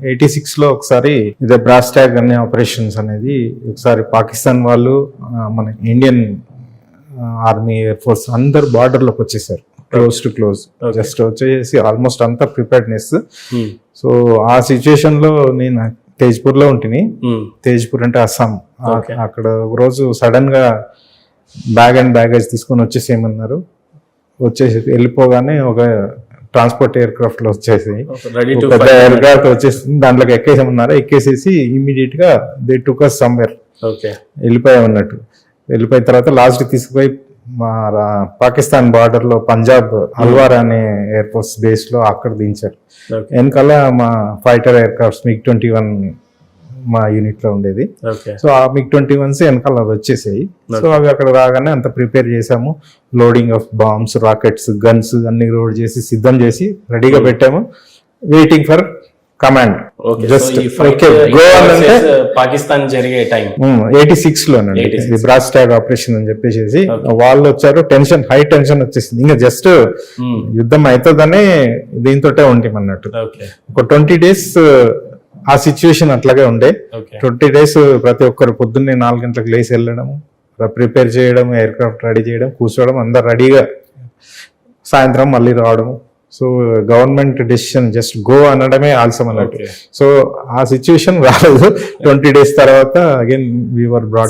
86 లో ఒకసారి ఇదే బ్రాస్ ట్యాగ్ అనే ఆపరేషన్స్ అనేది ఒకసారి పాకిస్తాన్ వాళ్ళు మన ఇండియన్ ఆర్మీ ఎయిర్ ఫోర్స్ అందరు బార్డర్ లోకి వచ్చేసారు, క్లోజ్ టు క్లోజ్. జస్ట్ వచ్చేసి ఆల్మోస్ట్ అంతా ప్రిపేర్డ్నెస్. సో ఆ సిచ్యుయేషన్ లో నేను తేజ్పూర్ లో ఉంటుంది. తేజ్పూర్ అంటే అస్సాం. అక్కడ ఒక రోజు సడన్ గా బ్యాగ్ అండ్ బ్యాగేజ్ తీసుకొని వచ్చేసేయమన్నారు. వచ్చేసి వెళ్ళిపోగానే ఒక ట్రాన్స్పోర్ట్ ఎయిర్ క్రాఫ్ట్ లో వచ్చేసి పెద్ద ఎయిర్ క్రాఫ్ట్ వచ్చేసింది. దాంట్లోకి ఎక్కేసామన్నారు. ఎక్కేసేసి ఇమీడియట్ గా దే టుక్ us somewhere. వెళ్ళిపోయామన్నట్టు. వెళ్ళిపోయిన తర్వాత లాస్ట్ తీసుకుపోయి మా పాకిస్తాన్ బార్డర్ లో పంజాబ్ అల్వార్ అనే ఎయిర్ ఫోర్స్ బేస్ లో అక్కడ దించారు. వెనకాల మా ఫైటర్ ఎయిర్ క్రాఫ్ట్స్ MiG-21 మా యూనిట్ లో ఉండేది. సో ఆ MiG-21s వెనకాల వచ్చేసాయి. సో అవి అక్కడ రాగానే అంత ప్రిపేర్ చేసాము. Loading of bombs, rockets, guns అన్ని లోడ్ చేసి సిద్ధం చేసి రెడీగా పెట్టాము. Waiting for command. Just go అంటే పాకిస్తాన్ జరిగే టైం 86 లోనండి. బ్రాస్ ట్యాగ్ ఆపరేషన్ అని చెప్పేసి వాళ్ళు వచ్చారు. టెన్షన్, హై టెన్షన్ వచ్చేసింది. ఇంకా జస్ట్ యుద్ధం అవుతుందని దీంతో ఉంటామన్నట్టు. ఒక 20 days ఆ సిచ్యువేషన్ అట్లాగే ఉండే. 20 days ప్రతి ఒక్కరు పొద్దున్నే 4 గంటలకు లేసి వెళ్ళడం, ప్రిపేర్ చేయడం, ఎయిర్ క్రాఫ్ట్ రెడీ చేయడం, కూర్చోవడం, అందరు రెడీగా సాయంత్రం మళ్ళీ రావడం. So government decision just go అనడమే ఆలస్యం అన్నట్టు. సో ఆ సిచ్యువేషన్ రాలేదు. 20 days తర్వాత అగైన్ వీ వర్ బ్రాట్